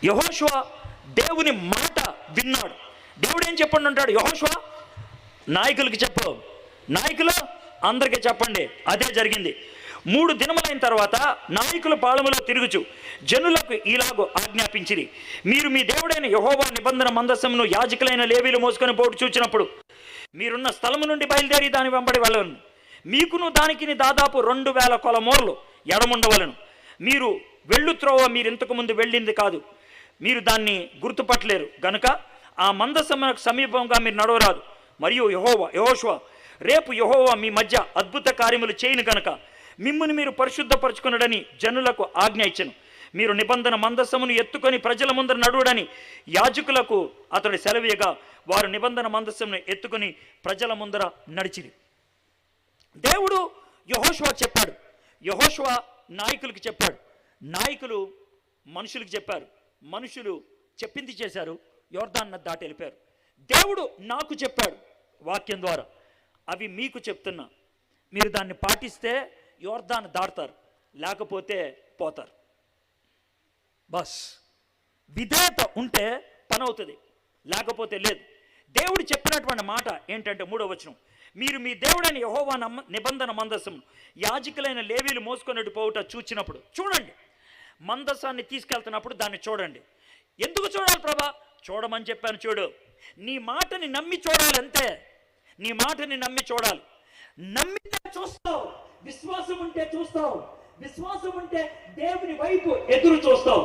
యెహోషువ దేవుని మాట విన్నాడు. దేవుడు ఏం చెప్పండి అంటాడు, యెహోషువ నాయకులకి చెప్పు, నాయకులు అందరికీ చెప్పండి. అదే జరిగింది. 3 దినములైన తర్వాత నాయకుల పాళములో తిరుగుచు జనులకు ఇలాగో ఆజ్ఞాపించిరి, మీరు మీ దేవుడైన యెహోవా నిబంధన మందసమును యాజకులైన లేవీలు మోసుకొని పోటు చూచినప్పుడు మీరున్న స్థలము నుండి బయలుదేరి దాని వెంబడి వెళ్ళను. మీకును దానికి దాదాపు 2000 కొలమూరలు ఎడముండవలను. మీరు వెళ్ళు త్రోవ మీరు ఇంతకు ముందు వెళ్ళింది కాదు, మీరు దాన్ని గుర్తుపట్టలేరు గనుక ఆ మందసమునకు సమీపంగా మీరు నడవరాదు. మరియు యెహోషువ రేపు యెహోవా మీ మధ్య అద్భుత కార్యములు చేయను గనుక మిమ్మును మీరు పరిశుద్ధపరచుకునడని జనులకు ఆజ్ఞ ఇచ్చెను. మీరు నిబంధన మందసమును ఎత్తుకొని ప్రజల ముందర నడువుడని యాజకులకు అతడు సెలవీయగా వారు నిబంధన మందసమును ఎత్తుకొని ప్రజల ముందర నడిచిరి. దేవుడు యెహోషువ చెప్పాడు, యెహోషువ నాయకులకు చెప్పాడు, నాయకులు మనుషులకు చెప్పారు, మనుషులు చెప్పింది చేశారు, యోర్దాను నది దాటి వెళ్ళిపోయారు. దేవుడు నాకు చెప్పాడు వాక్యం ద్వారా, అవి మీకు చెప్తున్నా, మీరు దాన్ని పాటిస్తే యోర్దాను దాటుతారు, లేకపోతే పోతారు. బస్ విధేయత ఉంటే పని అవుతుంది, లేకపోతే లేదు. దేవుడు చెప్పినటువంటి మాట ఏంటంటే 3వ వచనం, మీరు మీ దేవుడైన యెహోవా నిబంధన మందసమును యాజకులైన లేవీలు మోసుకొనిటి పోవుట చూచినప్పుడు, చూడండి, మందసాన్ని తీసుకెళ్తున్నప్పుడు దాన్ని చూడండి. ఎందుకు చూడాలి ప్రభా? చూడమని చెప్పాను. చూడు, నీ మాటని నమ్మి చూడాలి, అంతే. నీ మాటని నమ్మి చూడాలి. నమ్మితే చూస్తావు, విశ్వాసం ఉంటే చూస్తావు, విశ్వాసం ఉంటే దేవుని వైపు ఎదురు చూస్తావు.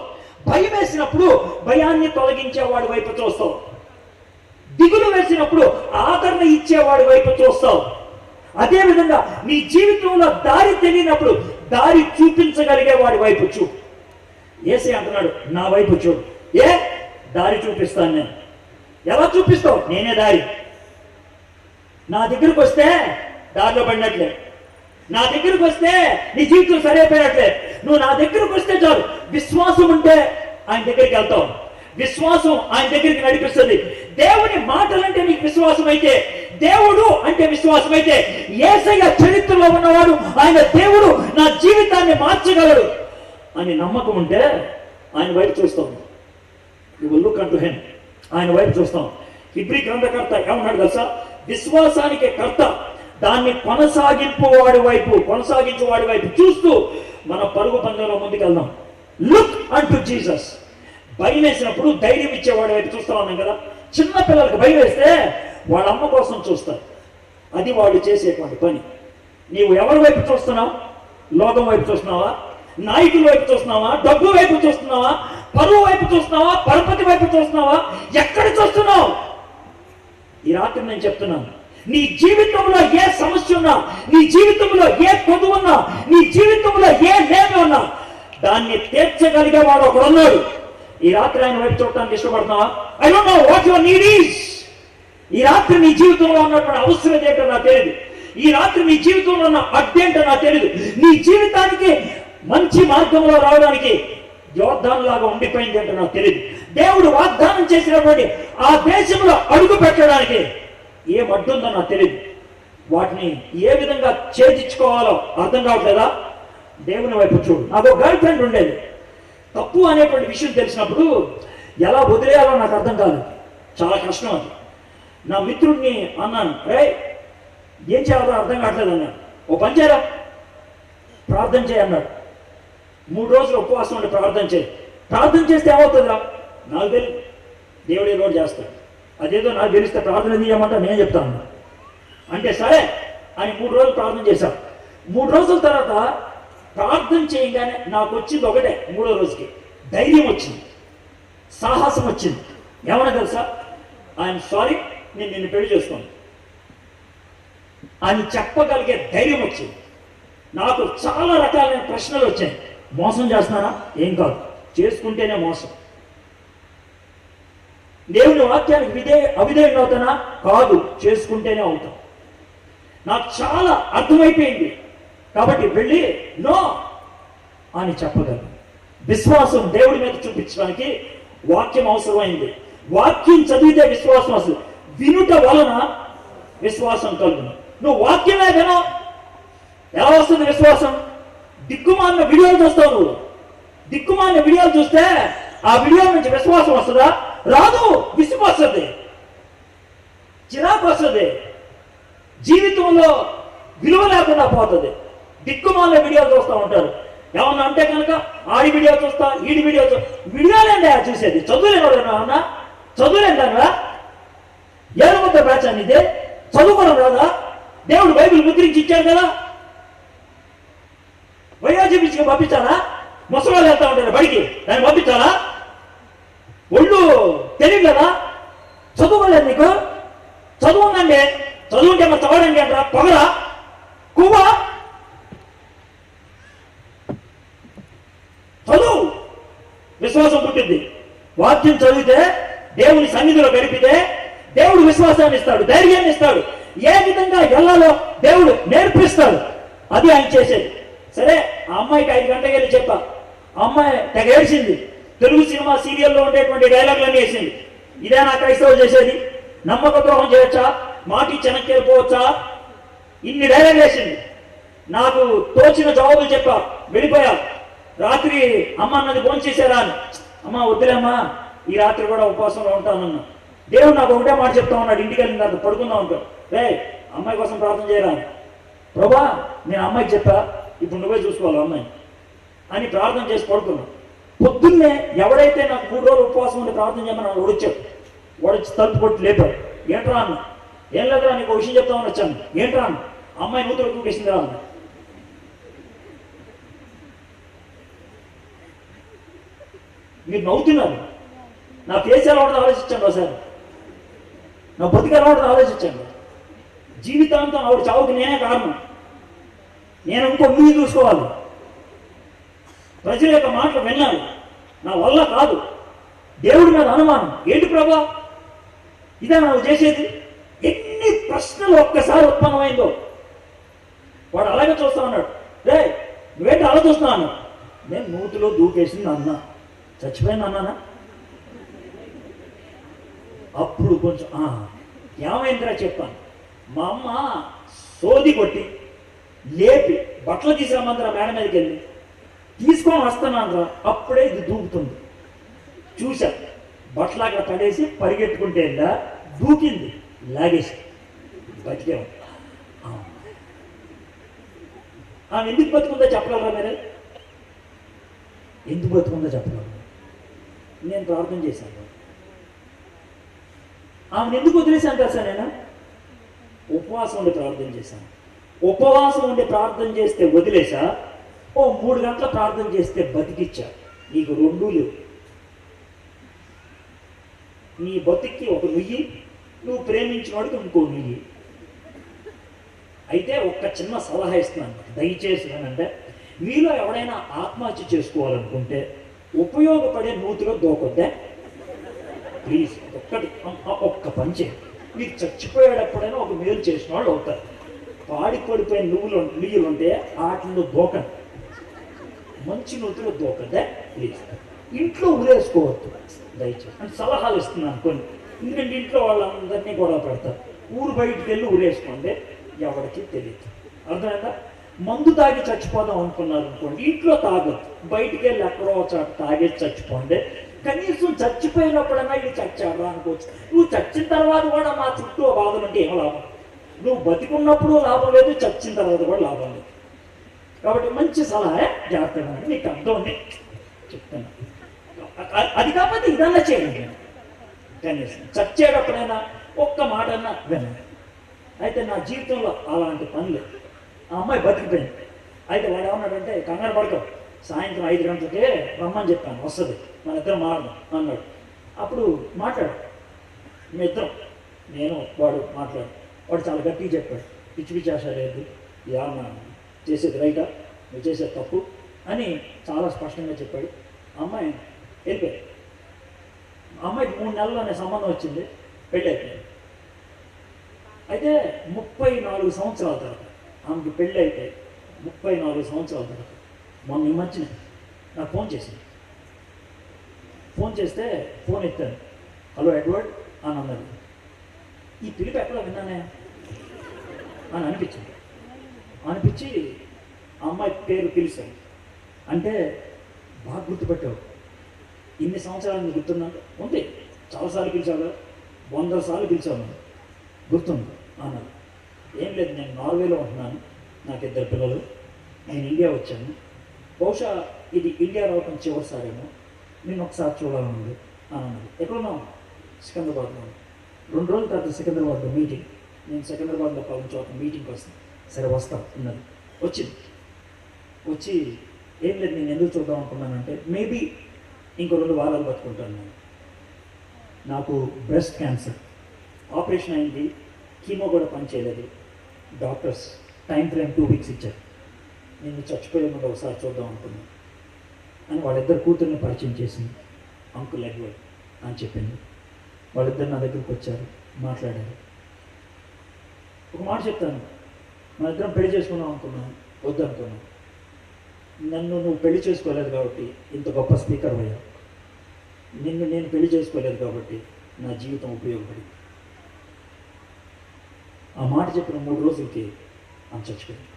భయం వేసినప్పుడు భయాన్ని తొలగించేవాడి వైపు చూస్తావు, దిగులు వేసినప్పుడు ఆదరణ ఇచ్చేవాడి వైపు చూస్తావు. అదేవిధంగా నీ జీవితంలో దారి తెలియనప్పుడు దారి చూపించగలిగే వాడి వైపు చూడు. యేసయ్య అంటున్నాడు, నా వైపు చూడు. ఏ దారి చూపిస్తాను నేను. ఎలా చూపిస్తావు? నేనే దారి. నా దగ్గరకు వస్తే దారిలో పడినట్లే, నా దగ్గరకు వస్తే నీ జీవితం సరైపోయినట్లే. నువ్వు నా దగ్గరకు వస్తే చాలు. విశ్వాసం ఉంటే ఆయన దగ్గరికి వెళ్తావు, విశ్వాసం ఆయన దగ్గరికి నడిపిస్తుంది. దేవుని మాటలంటే నీకు విశ్వాసం అయితే, దేవుడు అంటే విశ్వాసం అయితే, యేసయ్య చరిత్రలో ఉన్నవాడు, ఆయన దేవుడు నా జీవితాన్ని మార్చగలడు అని నమ్మకం ఉంటే ఆయన వైపు చూస్తాం. You will look unto him. ఆయన వైపు చూస్తాం. హెబ్రీ గ్రంథకర్త ఏమన్నాడు తెలుసా? విశ్వాసానికి కర్త, దాన్ని కొనసాగించు వాడి వైపు చూస్తూ మన పరుగు పందెంలో ముందుకెళ్దాం. Look unto Jesus. భయం వేసినప్పుడు ధైర్యం ఇచ్చేవాడి వైపు చూస్తా ఉన్నాం కదా. చిన్న పిల్లలకు భయం వేస్తే వాళ్ళ అమ్మ కోసం చూస్తారు. అది వాళ్ళు చేసేటువంటి పని. నీవు ఎవరి వైపు చూస్తున్నావు? లోకం వైపు చూస్తున్నావా? నాయకుల వైపు చూస్తున్నావా? డబ్బు వైపు చూస్తున్నావా? పరువు వైపు చూస్తున్నావా? పరపతి వైపు చూస్తున్నావా? ఎక్కడ చూస్తున్నావు? ఈ రాత్రి నేను చెప్తున్నాను, నీ జీవితంలో ఏ సమస్య ఉన్నా, నీ జీవితంలో ఏ కొదువు ఉన్నా, నీ జీవితంలో ఏ లేమి ఉన్నా, దాన్ని తీర్చగలిగే వాడు ఒకడున్నాడు. ఈ రాత్రి ఆయన వైపు చూడటానికి ఇష్టపడుతున్నావా? I don't know what your need is. ఈ రాత్రి నీ జీవితంలో ఉన్నటువంటి అవసరం ఏంటో నాకు తెలియదు. ఈ రాత్రి నీ జీవితంలో ఉన్న అడ్డేంటో నాకు తెలియదు. నీ జీవితానికి మంచి మార్గంలో రావడానికి యోర్దాను లాగా ఉండిపోయింది అంటే నాకు తెలియదు. దేవుడు వాగ్దానం చేసినటువంటి ఆ దేశంలో అడుగు పెట్టడానికి ఏం అడ్డుందో నాకు తెలియదు. వాటిని ఏ విధంగా ఛేదించుకోవాలో అర్థం కావట్లేదా? దేవుని వైపు చూడు. నాకు ఒక గర్ల్ ఫ్రెండ్ ఉండేది. తప్పు అనేటువంటి విషయం తెలిసినప్పుడు ఎలా వదిలేయాలో నాకు అర్థం కాదు. చాలా కష్టం అది. నా మిత్రుడిని అన్నాను, రే ఏం చేయాలో అర్థం కావట్లేదు అన్నాడు. ఓ పని చేయరా, ప్రార్థన చేయన్నాడు. 3 రోజులు ఉపవాసం ఉండి ప్రార్థన చేయి. ప్రార్థన చేస్తే ఏమవుతుందిరా? నాకు తెలియదు, దేవుడు ఏదో చేస్తాడు. అదేదో నాకు తెలిస్తే ప్రార్థన చేయమంటా నేను చెప్తాను అంటే సరే అని 3 రోజులు ప్రార్థన చేశాను. 3 రోజుల తర్వాత ప్రార్థన చేయగానే నాకు వచ్చింది ఒకటే. 3వ రోజుకి ధైర్యం వచ్చింది, సాహసం వచ్చింది. ఏమన్నా తెలుసా? ఐఎమ్ సారీ, నేను నిన్ను పెళ్లి చేసుకోను అని చెప్పగలిగే ధైర్యం వచ్చింది. నాకు చాలా రకాలైన ప్రశ్నలు వచ్చాయి. మోసం చేస్తున్నానా? ఏం కాదు, చేసుకుంటేనే మోసం. దేవుని వాక్యానికి అవిధేయుడు అవుతానా? కాదు, చేసుకుంటేనే అవుతాం. నాకు చాలా అర్థమైపోయింది. కాబట్టి వెళ్ళి నో అని చెప్పగలను. విశ్వాసం దేవుడి మీద చూపించడానికి వాక్యం అవసరమైంది. వాక్యం చదివితే విశ్వాసం వస్తుంది. వినుట వలన విశ్వాసం కలుగును. నువ్వు వాక్యమే వినో ఎలా వస్తుంది విశ్వాసం? దిక్కుమాలిన వీడియోలు చూస్తావు. నువ్వు దిక్కుమాలిన వీడియోలు చూస్తే ఆ వీడియో నుంచి విశ్వాసం వస్తుందా? రాదు. విసుగు వస్తుంది, చిరాకు వస్తుంది, జీవితంలో విలువ లేకుండా పోతుంది. దిక్కుమాల వీడియోలు చూస్తూ ఉంటారు. ఏమన్నా అంటే కనుక ఆడి వీడియో చూస్తా, ఈడి వీడియో వీడియోలేండి చూసేది. చదువులేను అన్నా, చదువులేంటారా? ఏడుముద్ద బ్యాచ్ అని ఇదే చదువుకోవడం రాదా? దేవుడు బైబిల్ ముద్రించి ఇచ్చాడు కదా, వయోజీపించి పంపించాలా? ముసలాళ్ళు వెళ్తా ఉంటారు బడికి, దాన్ని పంపించాలా? ఒళ్ళు తెలియదు కదా, చదువుకోలేదు నీకు? చదువుందండి, చదువుంటే మరి చదవడానికి అంటారా? పొగరా, కువ్వా? చదువు, విశ్వాసం పుట్టింది. వాక్యం చదివితే, దేవుని సన్నిధిలో గడిపితే దేవుడు విశ్వాసాన్ని ఇస్తాడు, ధైర్యాన్ని ఇస్తాడు. ఏ విధంగా వెళ్ళాలో దేవుడు నేర్పిస్తాడు. అది ఆయన చేసేది. సరే, ఆ అమ్మాయికి 5 గంటలకు వెళ్ళి చెప్పా. ఆ అమ్మాయి తెగ ఏడ్చింది. తెలుగు సినిమా సీరియల్లో ఉండేటువంటి డైలాగులన్నీ వేసింది. ఇదే నా క్రైస్తవులు చేసేది? నమ్మక ద్రోహం చేయొచ్చా? మాట ఇచ్చి వెనక్కి వెళ్ళిపోవచ్చా? ఇన్ని డైలాగులు వేసింది. నాకు తోచిన జవాబులు చెప్పా, వెళ్ళిపోయా. రాత్రి అమ్మ అన్నది భోంచేశారా అని. అమ్మ వద్దులేమ్మా, ఈ రాత్రి కూడా ఉపవాసంలో ఉంటానన్నా. దేవుడు నాకు ఒకటే మాట చెప్తా ఉన్నాడు, ఇంటికి వెళ్ళిన తర్వాత పడుకుందాం ఉంటాడు. రే, అమ్మాయి కోసం ప్రార్థన చేయరా అని. ప్రభా, నేను అమ్మాయికి చెప్పా, ఇప్పుడు నువ్వే చూసుకోవాలి అమ్మాయిని అని ప్రార్థన చేసి పడుకున్నాను. పొద్దున్నే ఎవడైతే నాకు 3 రోజులు ఉపవాసం ఉండి ప్రార్థన చేయమని వాడు వచ్చాడు. వాడు వచ్చి తలుపు కొట్టి లేపాడు. ఏంట్రా అన్న? ఏం లేదురా, నీకు ఒక విషయం చెప్తామని వచ్చాను. ఏంట్రా అన్న? అమ్మాయి నూతులు తూకేసింది రా అన్న. మీరు నవ్వుతున్నారు. నా ఫేస్ ఎలా ఉంటుందో ఆలోచించండి ఒకసారి, నా బతుకు ఎలా ఉంటుందో ఆలోచించండి. జీవితాంతం ఆవిడ చావుకి నేనే కారణం. నేను ఇంకో మీరు చూసుకోవాలి. ప్రజల యొక్క మాటలు విన్నాను, నా వల్ల కాదు. దేవుడి మీద అనుమానం. ఏంటి ప్రభా, ఇదే నువ్వు చేసేది? ఎన్ని ప్రశ్నలు ఒక్కసారి ఉత్పన్నమైందో. వాడు అలాగే చూస్తా ఉన్నాడు. రే, నువ్వేంటి అలా చూస్తున్నాను? నేను నూతిలో దూకేసింది అన్నా. చచ్చిపోయింది అన్నానా? అప్పుడు కొంచెం ఏమైందిరా చెప్పాను. మా అమ్మ సోది కొట్టి లేపి బట్టలు తీసుకురమ్మందిరా మేడ మీదకి వెళ్ళి తీసుకొని వస్తున్నాను రా. అప్పుడే ఇది దూకుతుంది. చూసా, బట్టలు అక్కడ పడేసి పరిగెట్టుకుంటే వెళ్ళా, దూకింది, లాగేసి బతికే. ఆమె ఎందుకు బతుకుందో చెప్పగలరా మీరే? ఎందుకు బతుకుందో చెప్పగలరా? నేను ప్రార్థన చేశాను. ఆమెను ఎందుకు వదిలేశాను తెలుసా? నేను ఉపవాసం ఉండి ప్రార్థన చేశాను. ఉపవాసం ఉండి ప్రార్థన చేస్తే వదిలేసా, 3 గంటల ప్రార్థన చేస్తే బతికిచ్చా. నీకు 2 లేవు. నీ బతికి ఒక నుయ్యి, నువ్వు ప్రేమించిన వాడికి ఇంకో నుయ్యి. అయితే ఒక్క చిన్న సలహా ఇస్తున్నాను, దయచేసి అంటే మీలో ఎవడైనా ఆత్మహత్య చేసుకోవాలనుకుంటే ఉపయోగపడే నూతిలో దూకొద్దా ప్లీజ్. ఒక్క పని చేయండి. మీరు చచ్చిపోయేటప్పుడైనా ఒక మేలు చేసిన వాళ్ళు అవుతారు. పడిపోయిన నుయ్యులు ఉంటే వాటిలో దూకండి, మంచి నూతిలో దూకద్దా ప్లీజ్. ఇంట్లో ఉరేసుకోవద్దు దయచేసి అంటే సలహాలు ఇస్తున్నాను కొన్ని. ఎందుకంటే ఇంట్లో వాళ్ళందరినీ గొడవ పెడతారు. ఊరు బయటికి వెళ్ళి ఉరేసుకోండి, ఎవరికి తెలియదు. అర్థమైందా? మందు తాగి చచ్చిపోదాం అనుకున్నారు అనుకోండి, ఇంట్లో తాగొద్దు, బయటికి వెళ్ళి ఎక్కడో చోట తాగేసి చచ్చిపోండి. కనీసం చచ్చిపోయినప్పుడైనా ఇది చచ్చాడు అనుకోవచ్చు. నువ్వు చచ్చిన తర్వాత కూడా మా చుట్టూ బాధలు ఉంటే ఏం లాభం? నువ్వు బతికున్నప్పుడు లాభం లేదు, చచ్చిన తర్వాత కూడా లాభం లేదు. కాబట్టి మంచి సలహా, జాగ్రత్తగా నీకు అర్థం ఉంది చెప్తాను. అది కాకపోతే ఇదన్నా చేయండి. కనీసం చచ్చేటప్పుడైనా ఒక్క మాట అన్నా వినండి. అయితే నా జీవితంలో అలాంటి పనులు. ఆ అమ్మాయి బతికిపోయింది. అయితే వాడు ఏమన్నాడంటే, కంగారు పడతాం, సాయంత్రం 5 గంటలకే రమ్మని చెప్పాను, వస్తుంది, మన ఇద్దరం మారదాం అన్నాడు. అప్పుడు మాట్లాడు, మీ ఇద్దరం, నేను వాడు మాట్లాడు. వాడు చాలా గట్టిగా చెప్పాడు, పిచ్చి పిచ్చి ఆశలేదు, ఏమన్నా చేసేది రైటా, నువ్వు చేసేది తప్పు అని చాలా స్పష్టంగా చెప్పాడు. అమ్మాయి వెళ్ళిపోయాడు. అమ్మాయికి 3 నెలల్లోనే సంబంధం వచ్చింది, పెళ్ళి అయిపోయింది. అయితే 34 సంవత్సరాల తర్వాత ఆమెకి పెళ్ళి అయితే 34 సంవత్సరాల తర్వాత మొన్న ఈ మధ్యన నాకు ఫోన్ చేసింది. ఫోన్ చేస్తే ఫోన్ ఎత్తాను. హలో ఎడ్వర్డ్ అని అన్నది. ఈ పిలుపు ఎక్కడ విన్నానే అని అనిపించి ఆ అమ్మాయి పేరు పిలిచాను. అంటే బాగా గుర్తుపెట్టావు, ఇన్ని సంవత్సరాలు గుర్తున్నాను ఉంది, చాలాసార్లు పిలిచావు కదా, 100 సార్లు పిలిచావు, గుర్తుంది అన్నాడు. ఏం లేదు, నేను నార్వేలో ఉంటున్నాను, నాకు 2 పిల్లలు, నేను ఇండియా వచ్చాను, బహుశా ఇది ఇండియా రావటం చివరిసారేమో, నేను ఒకసారి చూడాలనుంది అని అన్నది. ఎక్కడున్నావు? సికింద్రాబాద్లో. 2 రోజుల తర్వాత సికింద్రాబాద్లో మీటింగ్, నేను సికింద్రాబాద్లో పాలన చోట మీటింగ్కి వస్తాను, సరే వస్తాం ఉన్నది. వచ్చింది, వచ్చి ఏం లేదు నేను ఎందుకు చూద్దాం అనుకున్నానంటే మేబీ ఇంకో 2 వారాలు బతుకుంటాను నేను. నాకు బ్రెస్ట్ క్యాన్సర్ ఆపరేషన్ అయింది, కీమో కూడా పనిచేయలేదు, డాక్టర్స్ టైం ఫ్రేమ్ 2 వీక్స్ ఇచ్చారు, నేను చచ్చిపోయే ముందు ఒకసారి చూద్దాం అనుకున్నాను అని వాళ్ళిద్దరు కూతుర్ని పరిచయం చేసింది. అంకుల్ ఎడ్వర్డ్ అని చెప్పింది. వాళ్ళిద్దరు నా దగ్గరికి వచ్చారు, మాట్లాడారు. ఒక మాట చెప్తాను, మన ఇద్దరం పెళ్లి చేసుకుందాం అనుకున్నాను, వద్దనుకున్నాను. నన్ను నువ్వు పెళ్లి చేసుకోలేదు కాబట్టి ఇంత గొప్ప స్పీకర్ అయ్యా, నిన్ను నేను పెళ్లి చేసుకోలేదు కాబట్టి నా జీవితం ఉపయోగపడింది. ఆ మాట చెప్పిన 3 రోజులకి ఆమె చచ్చిపోయింది.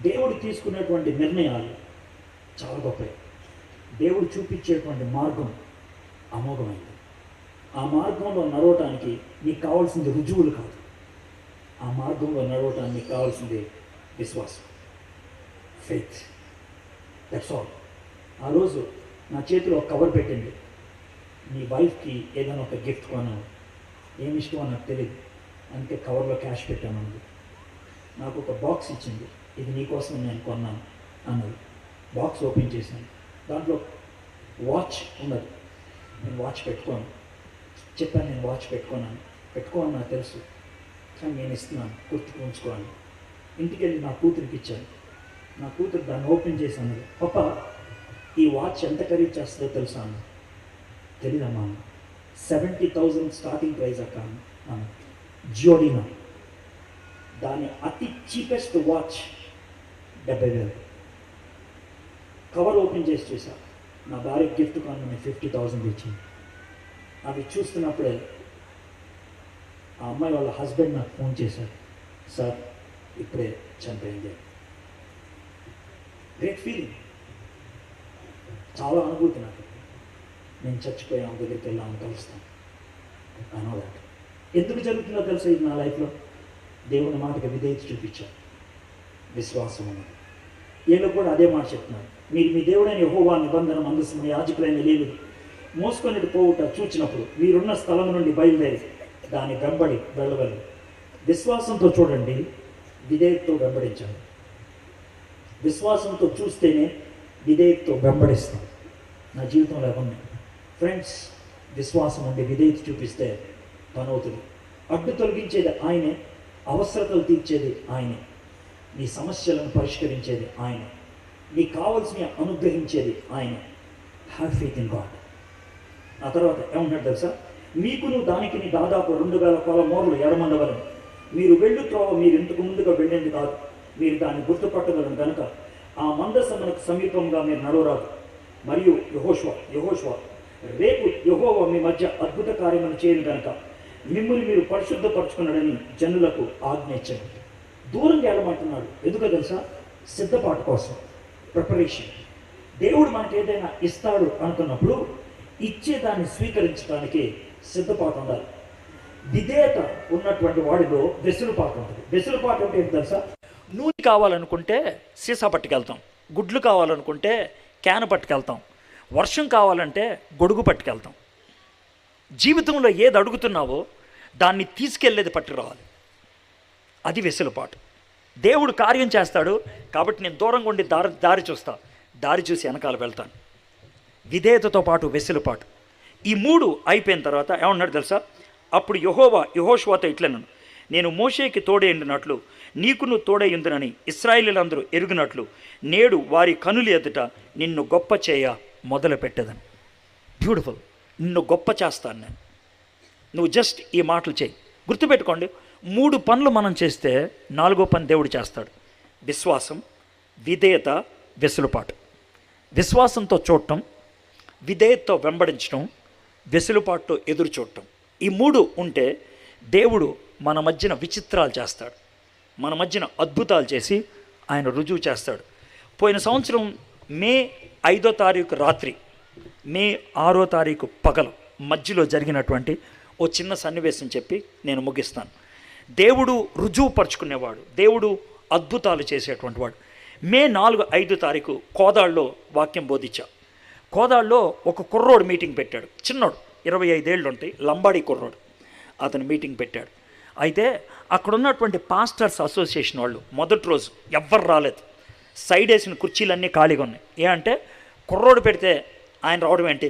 దేవుడు తీసుకునేటువంటి నిర్ణయాలు చాలా గొప్పవి. దేవుడు చూపించేటువంటి మార్గం అమోఘమైంది. ఆ మార్గంలో నడవటానికి నీకు కావాల్సింది రుజువులు కాదు, ఆ మార్గంలో నడవటానికి నీకు కావాల్సింది విశ్వాసం, ఫెయిత్. That's all. ఆ రోజు నా చేతిలో ఒక కవర్ పెట్టింది, నీ వైఫ్కి ఏదైనా ఒక గిఫ్ట్ కొన్నాను, ఏమి ఇష్టమో నాకు తెలియదు, అందుకే కవర్లో క్యాష్ పెట్టాను. నాకు ఒక బాక్స్ ఇచ్చింది, ఇది నీకోసం నేను కొన్నాను అన్నది. బాక్స్ ఓపెన్ చేశాను, దాంట్లో వాచ్ ఉన్నది. నేను వాచ్ పెట్టుకోను చెప్పాను, నేను వాచ్ పెట్టుకోని నాకు తెలుసు, కానీ నేను ఇస్తున్నాను, గుర్తుకు ఉంచుకోవాలి. ఇంటికి వెళ్ళి నా కూతురికి ఇచ్చాను. నా కూతురు దాన్ని ఓపెన్ చేసి అన్నది, పాప ఈ వాచ్ ఎంత ఖరీదు చేస్తుందో తెలుసా అన్న. తెలీదమ్మా. 70,000 స్టార్టింగ్ ప్రైస్ అక్క అన్న. జియోడినా, దాని అతి చీపెస్ట్ వాచ్ 70,000. కవర్ ఓపెన్ చేసి చూసా, నా భార్య గిఫ్ట్ కొన్న 50,000 ఇచ్చింది. అవి చూస్తున్నప్పుడే ఆ అమ్మాయి వాళ్ళ హస్బెండ్ నాకు ఫోన్ చేశారు, సార్ ఇప్పుడే చనిపోయింది. గ్రేట్ ఫీలింగ్, చాలా అనుభూతి నాకు. నేను చచ్చిపోయి ఆమె దగ్గరికి వెళ్ళి ఆమె కలుస్తాను. I know that. ఎందుకు జరుగుతుందో తెలుసా ఇది నా లైఫ్లో? దేవుని మాటకి విధేయత చూపించాను, విశ్వాసం ఉన్నది. వీళ్ళు కూడా అదే మాట చెప్తున్నారు, మీరు మీ దేవుడైన యెహోవా నిబంధన మందసం యాజకులైన లేవీయులు మోసుకొని పోవుట చూచినప్పుడు మీరున్న స్థలం నుండి బయలుదేరి దాని వెంబడి వెళ్ళగలరు. విశ్వాసంతో చూడండి, విధేయతతో వెంబడించండి. విశ్వాసంతో చూస్తేనే విధేయతతో వెంబడిస్తాం. నా జీవితంలో ఉంది ఫ్రెండ్స్, విశ్వాసం ఉండి విధేయత చూపిస్తే పని అవుతుంది. అడ్డు తొలగించేది ఆయనే, అవసరతలు తీర్చేది ఆయనే, నీ సమస్యలను పరిష్కరించేది ఆయనే, నీకు కావాల్సిన అనుగ్రహించేది ఆయనే. Have faith in God. ఆ తర్వాత ఏమన్నాడు తెలుసా? మీకును దానికి దాదాపు 2,000 కొల మోర్లు ఎడమండవలను. మీరు వెళ్ళు త్రోవ మీరు ఇంతకు ముందుగా వెళ్ళింది కాదు, మీరు దాన్ని గుర్తుపట్టగలను కనుక ఆ మందసమునకు సమీపంగా మీరు నడవరాదు. మరియు యెహోషువ రేపు యెహోవా మీ మధ్య అద్భుత కార్యములు చేయను కనుక మిమ్మల్ని మీరు పరిశుద్ధపరచుకున్నాడని జనులకు ఆజ్ఞించండి. దూరంగా వెళ్ళమంటున్నాడు, ఎందుకో తెలుసా? సిద్ధపాటు కోసం, ప్రిపరేషన్. దేవుడు మనకి ఏదైనా ఇస్తాడు అనుకున్నప్పుడు ఇచ్చేదాన్ని స్వీకరించడానికి సిద్ధపాటు ఉండాలి. విధేయత ఉన్నటువంటి వాడిలో వెసులుపాటు ఉంటుంది. వెసులుపాటు అంటే ఏంటి తెలుసా? నూనె కావాలనుకుంటే సీసా పట్టుకెళ్తాం, గుడ్లు కావాలనుకుంటే క్యాన్ పట్టుకెళ్తాం, వర్షం కావాలంటే గొడుగు పట్టుకెళ్తాం. జీవితంలో ఏది అడుగుతున్నావో దాన్ని తీసుకెళ్ళేది పట్టుకురావాలి. అది వెసులుపాటు. దేవుడు కార్యం చేస్తాడు కాబట్టి నేను దూరంగా ఉండి దారి చూస్తా, దారి చూసి వెనకాల వెళ్తాను. విధేయతతో పాటు వెసులుపాటు, ఈ 3 అయిపోయిన తర్వాత ఏమన్నాడు తెలుసా? అప్పుడు యెహోషువతో ఇట్లనను, నేను మోషేకి తోడైండినట్లు నీకును తోడైందునని ఇశ్రాయేలీయులందరూ ఎరుగునట్లు నేడు వారి కనులు ఎదుట నిన్ను గొప్ప చేయ మొదలు పెట్టేదని. బ్యూటిఫుల్. నిన్ను గొప్ప చేస్తాను నేను, నువ్వు జస్ట్ ఈ మాటలు చేయి. గుర్తుపెట్టుకోండి, 3 పనులు మనం చేస్తే 4వ పని దేవుడు చేస్తాడు. విశ్వాసం, విధేయత, వెసులుపాటు. విశ్వాసంతో చూడటం, విధేయతతో వెంబడించడం, వెసులుపాటుతో ఎదురు చూడటం. ఈ 3 ఉంటే దేవుడు మన మధ్యన విచిత్రాలు చేస్తాడు, మన మధ్యన అద్భుతాలు చేసి ఆయన రుజువు చేస్తాడు. పోయిన సంవత్సరం మే 5వ తారీఖు రాత్రి, మే 6వ తారీఖు పగలు మధ్యలో జరిగినటువంటి ఓ చిన్న సన్నివేశం చెప్పి నేను ముగిస్తాను. దేవుడు రుజువుపరుచుకునేవాడు, దేవుడు అద్భుతాలు చేసేటువంటి వాడు. మే 4, 5 తారీఖు కోదాళ్ళలో వాక్యం బోధించా. కోదాళ్ళలో ఒక కుర్రోడు మీటింగ్ పెట్టాడు, చిన్నోడు, 25 ఏళ్ళు ఉంటాయి, లంబాడీ కుర్రోడు. అతను మీటింగ్ పెట్టాడు. అయితే అక్కడ ఉన్నటువంటి పాస్టర్స్ అసోసియేషన్ వాళ్ళు మొదటి రోజు ఎవ్వరు రాలేదు. సైడ్ వేసిన కుర్చీలన్నీ ఖాళీగా ఉన్నాయి. ఏ అంటే కుర్రోడు పెడితే ఆయన రావడం ఏంటి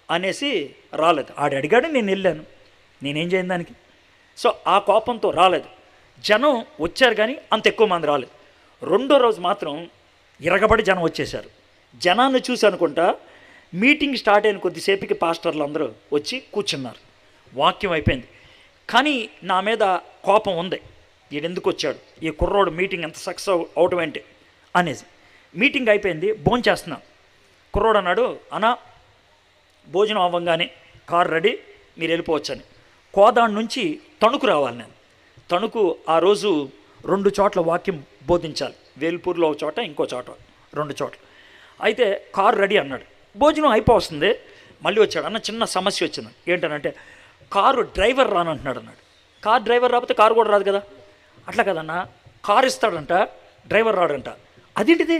అనేసి రాలేదు. ఆడు అడిగాడు, నేను వెళ్ళాను, నేనేం చేయను దానికి. సో ఆ కోపంతో రాలేదు. జనం వచ్చారు కానీ అంత ఎక్కువ మంది రాలేదు. రెండో రోజు మాత్రం ఇరగబడి జనం వచ్చేసారు. జనాన్ని చూసి అనుకుంటా మీటింగ్ స్టార్ట్ అయిన కొద్దిసేపుకి పాస్టర్లు అందరూ వచ్చి కూర్చున్నారు. వాక్యం అయిపోయింది. కానీ నా మీద కోపం ఉంది, వీడెందుకు వచ్చాడు, ఈ కుర్రోడు మీటింగ్ ఎంత సక్సెస్ అవటం ఏంటి అనేసి. మీటింగ్ అయిపోయింది, భోజనం చేస్తున్నాం. కుర్రోడు అన్నాడు, అన్నా భోజనం అవ్వగానే కారు రెడీ, మీరు వెళ్ళిపోవచ్చని. కోదాడు నుంచి తణుకు రావాలి నేను. తణుకు ఆ రోజు 2 చోట్ల వాక్యం బోధించాలి, వేల్పూర్లో ఒక చోట, ఇంకో చోట, 2 చోట్ల. అయితే కారు రెడీ అన్నాడు. భోజనం అయిపోతుంది, మళ్ళీ వచ్చాడు. అన్న చిన్న సమస్య వచ్చింది. ఏంటనంటే కారు డ్రైవర్ రానంటున్నాడు అన్నాడు. కారు డ్రైవర్ రాకపోతే కారు కూడా రాదు కదా. అట్లా కదన్నా, కారు ఇస్తాడంట, డ్రైవర్ రాడంట. అదేంటిది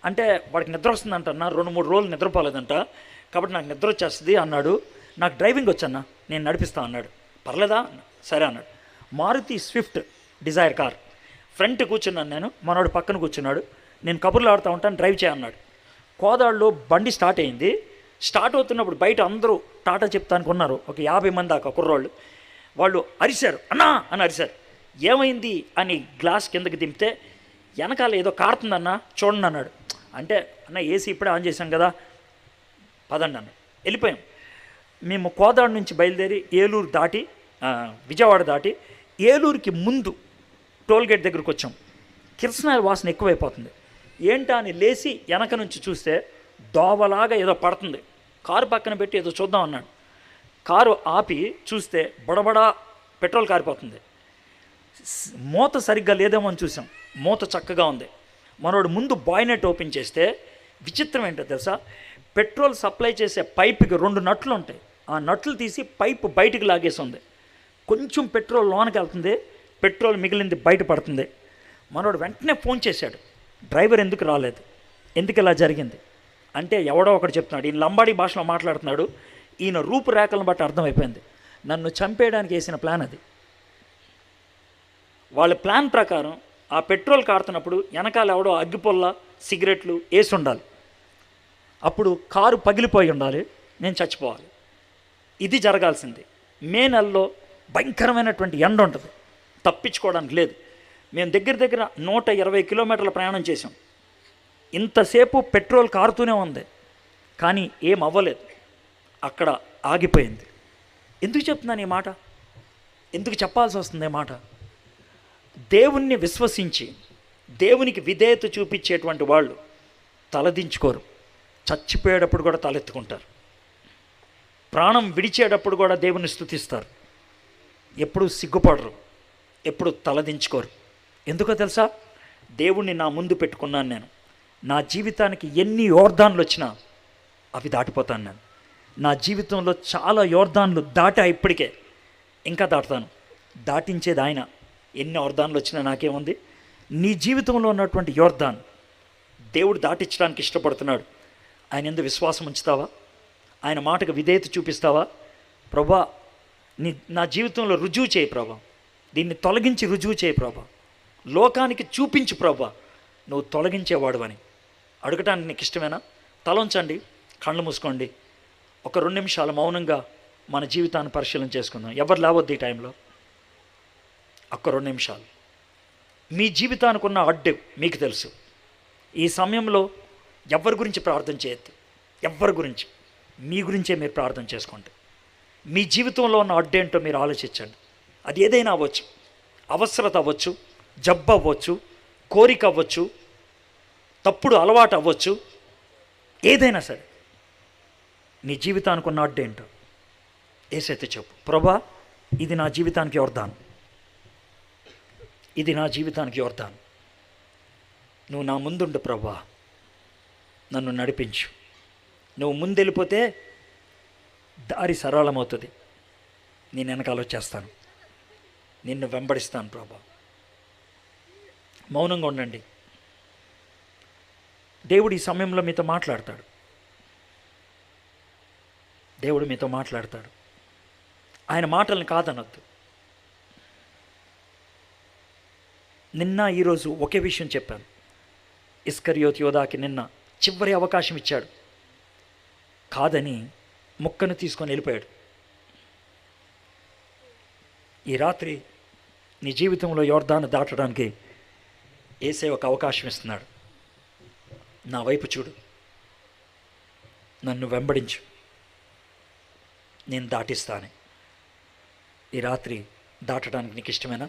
అంటే వాడికి నిద్ర వస్తుందంట అన్న, 2-3 రోజులు నిద్రపోలేదంట, కాబట్టి నాకు నిద్ర వచ్చేస్తుంది అన్నాడు. నాకు డ్రైవింగ్ వచ్చన్నా, నేను నడిపిస్తా అన్నాడు. పర్లేదా, సరే అన్నాడు. Maruti Swift Dzire car, front కూర్చున్నాను నేను, మనోడు పక్కన కూర్చున్నాడు. నేను కబుర్లు ఆడుతూ ఉంటాను, డ్రైవ్ చేయన్నాడు. కోదాడులో బండి స్టార్ట్ అయింది. స్టార్ట్ అవుతున్నప్పుడు బయట అందరూ టాటా చెప్తానికి ఉన్నారు, ఒక 50 మంది దాకా కుర్రోళ్ళు. వాళ్ళు అరిశారు, అన్నా అని అరిశారు. ఏమైంది అని గ్లాస్ కిందకి దింపితే వెనకాల ఏదో కారుతుందన్న చూడండి అన్నాడు. అంటే అన్న ఏసీ ఇప్పుడే ఆన్ చేశాం కదా, పదండి అన్న. వెళ్ళిపోయాం. మేము కోదాడు నుంచి బయలుదేరి ఏలూరు దాటి, విజయవాడ దాటి ఏలూరుకి ముందు టోల్గేట్ దగ్గరికి వచ్చాం. కిరసనాయిల్ వాసన ఎక్కువైపోతుంది. ఏంటా అని లేచి వెనక నుంచి చూస్తే దోవలాగా ఏదో పడుతుంది. కారు పక్కన పెట్టి ఏదో చూద్దాం అన్నాడు. కారు ఆపి చూస్తే బడబడా పెట్రోల్ కారిపోతుంది. మూత సరిగ్గా లేదేమో అని చూసాం, మూత చక్కగా ఉంది. మనోడు ముందు బాయ్నెట్ ఓపెన్ చేస్తే విచిత్రం ఏంటో తెలుసా, పెట్రోల్ సప్లై చేసే పైప్కి 2 నట్లు ఉంటాయి. ఆ నట్లు తీసి పైపు బయటికి లాగేసి ఉంది. కొంచెం పెట్రోల్ లోనకి వెళ్తుంది, పెట్రోల్ మిగిలింది బయట పడుతుంది. మనోడు వెంటనే ఫోన్ చేశాడు, డ్రైవర్ ఎందుకు రాలేదు, ఎందుకు ఇలా జరిగింది అంటే ఎవడో ఒకటి చెప్తున్నాడు. ఈయన లంబాడీ భాషలో మాట్లాడుతున్నాడు. ఈయన రూపురేఖలను బట్టి అర్థమైపోయింది, నన్ను చంపేయడానికి వేసిన ప్లాన్ అది. వాళ్ళ ప్లాన్ ప్రకారం ఆ పెట్రోల్ కారుతున్నప్పుడు వెనకాల ఎవడో అగ్గిపొల్ల సిగరెట్లు వేసి ఉండాలి. అప్పుడు కారు పగిలిపోయి ఉండాలి, నేను చచ్చిపోవాలి. ఇది జరగాల్సింది. మే నెలలో భయంకరమైనటువంటి ఎండ ఉంటుంది, తప్పించుకోవడానికి లేదు. మేము దగ్గర దగ్గర 120 కిలోమీటర్ల ప్రయాణం చేసాం. ఇంతసేపు పెట్రోల్ కారుతూనే ఉంది, కానీ ఏం అవ్వలేదు. అక్కడ ఆగిపోయింది. ఎందుకు చెప్తున్నాను ఈ మాట, ఎందుకు చెప్పాల్సి వస్తుంది ఈ మాట? దేవుణ్ణి విశ్వసించి దేవునికి విధేయత చూపించేటువంటి వాళ్ళు తలదించుకోరు. చచ్చిపోయేటప్పుడు కూడా తలెత్తుకుంటారు. ప్రాణం విడిచేటప్పుడు కూడా దేవుని స్తుతిస్తారు. ఎప్పుడు సిగ్గుపడరు, ఎప్పుడు తలదించుకోరు. ఎందుకో తెలుసా, దేవుణ్ణి నా ముందు పెట్టుకున్నాను నేను. నా జీవితానికి ఎన్ని యోర్దాన్లు వచ్చినా అవి దాటిపోతాను నేను. నా జీవితంలో చాలా యోర్దాన్లు దాటా, ఇప్పటికే ఇంకా దాటుతాను. దాటించేది ఆయన. ఎన్ని యోర్దాన్లు వచ్చినా నాకేముంది. నీ జీవితంలో ఉన్నటువంటి యోర్దాన్ దేవుడు దాటించడానికి ఇష్టపడుతున్నాడు. ఆయన ఎందుకు విశ్వాసం ఉంచుతావా? ఆయన మాటకు విధేయత చూపిస్తావా? ప్రభా, నా జీవితంలో రుజువు చేయి ప్రభా, దీన్ని తొలగించి రుజువు చేయి ప్రభా, లోకానికి చూపించు ప్రభా నువ్వు తొలగించేవాడు అని అడగటానికి నీకు ఇష్టమేనా? తలంచండి, కళ్ళు మూసుకోండి, ఒక 2 నిమిషాలు మౌనంగా మన జీవితాన్ని పరిశీలన చేసుకుందాం. ఎవరు లేవద్దు ఈ టైంలో. ఒక్క 2 నిమిషాలు. మీ జీవితానికి ఉన్న అడ్డు మీకు తెలుసు. ఈ సమయంలో ఎవరి గురించి ప్రార్థన చేయొద్దు. ఎవరి గురించి, మీ గురించే మీరు ప్రార్థన చేసుకోండి. మీ జీవితంలో ఉన్న అడ్డేంటో మీరు ఆలోచించండి. అది ఏదైనా అవ్వచ్చు, అవసరత అవ్వచ్చు, జబ్బు అవ్వచ్చు, కోరిక అవ్వచ్చు, తప్పుడు అలవాటు అవ్వచ్చు, ఏదైనా సరే నీ జీవితానికి ఉన్న అడ్డేంటో ఏసైతే చెప్పు. ప్రభా, ఇది నా జీవితానికి యోర్దాను, ఇది నా జీవితానికి యోర్దాను, నువ్వు నా ముందుండు ప్రభా, నన్ను నడిపించు. నువ్వు ముందెళ్ళిపోతే దారి సరళమవుతుంది. నేను వెనకాల వచ్చేస్తాను, నిన్ను వెంబడిస్తాను ప్రభా. మౌనంగా ఉండండి. దేవుడు ఈ సమయంలో మీతో మాట్లాడతాడు. దేవుడు మీతో మాట్లాడతాడు. ఆయన మాటల్ని కాదనొద్దు. నిన్న ఈరోజు ఒకే విషయం చెప్పాను. ఇస్కరియోతు యోధాకి నిన్న చివరి అవకాశం ఇచ్చాడు, కాదని ముక్కను తీసుకొని వెళ్ళిపోయాడు. ఈ రాత్రి నీ జీవితంలో యోర్దాను దాటడానికి యేసే ఒక అవకాశం ఇస్తున్నాడు. నా వైపు చూడు, నన్ను వెంబడించు, నేను దాటిస్తాను. ఈ రాత్రి దాటడానికి నీకు ఇష్టమేనా?